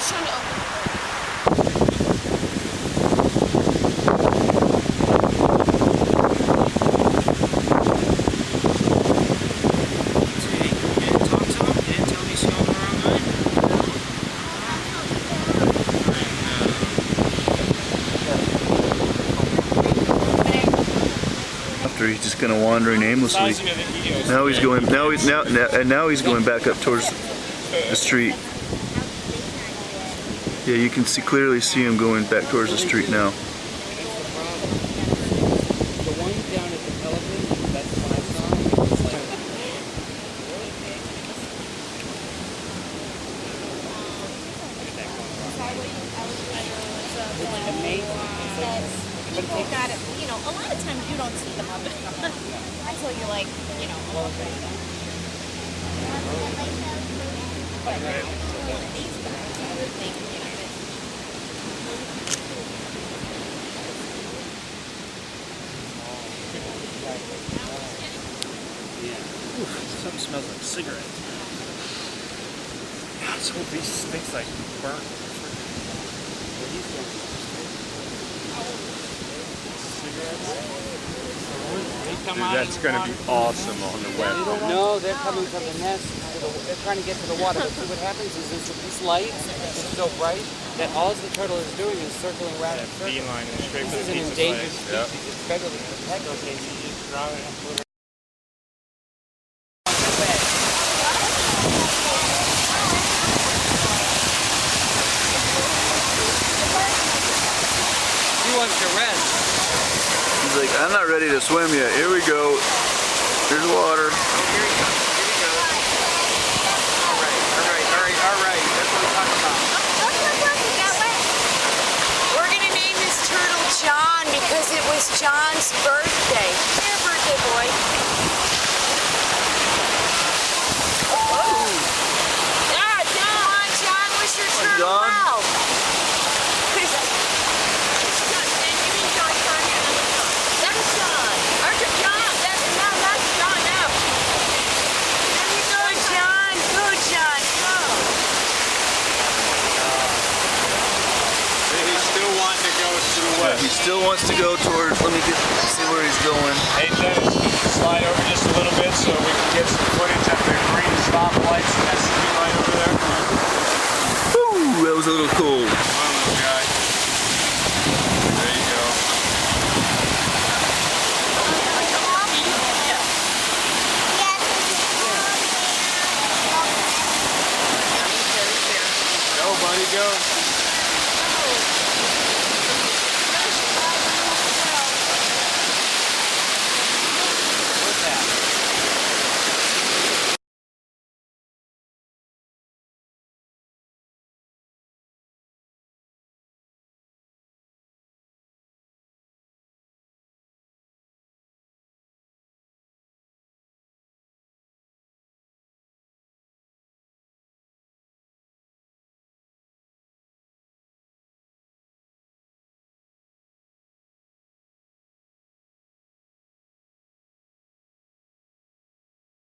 just trying to open it. He's just kind of wandering aimlessly. Now he's going. Now he's going back up towards the street. Yeah, you can clearly see him going back towards the street now. The one down at the elevator, that's what I saw. It's amazing. But you got it. You know, a lot of times you don't see them up until you're like, you know, a little bit. But now, these guys, I would think, you know, Something smells like cigarettes. God, some of these stinks like burnt. Dude, that's going to be awesome on the web. No, they're coming from the nest. They're trying to get to the water. But see what happens is this light is so bright that all the turtle is doing is circling around in circles. Beeline and straight for This the is an pizza endangered place. species. It's federally protected. Okay, so you just draw it up. He wants to rest. He's like, I'm not ready to swim yet. Here we go. Here's water. Oh, here he goes. Here he goes. All right. That's what we're talking about. we're gonna name this turtle John because it was John's birthday. Your birthday, boy. Oh. Yeah, John, wish your turtle John. well. Yeah, he still wants to go towards. Let me see where he's going. Hey Dennis, slide over just a little bit so we can get some footage of the green stoplights and that city light over there. Woo, that was a little cold. Oh my God.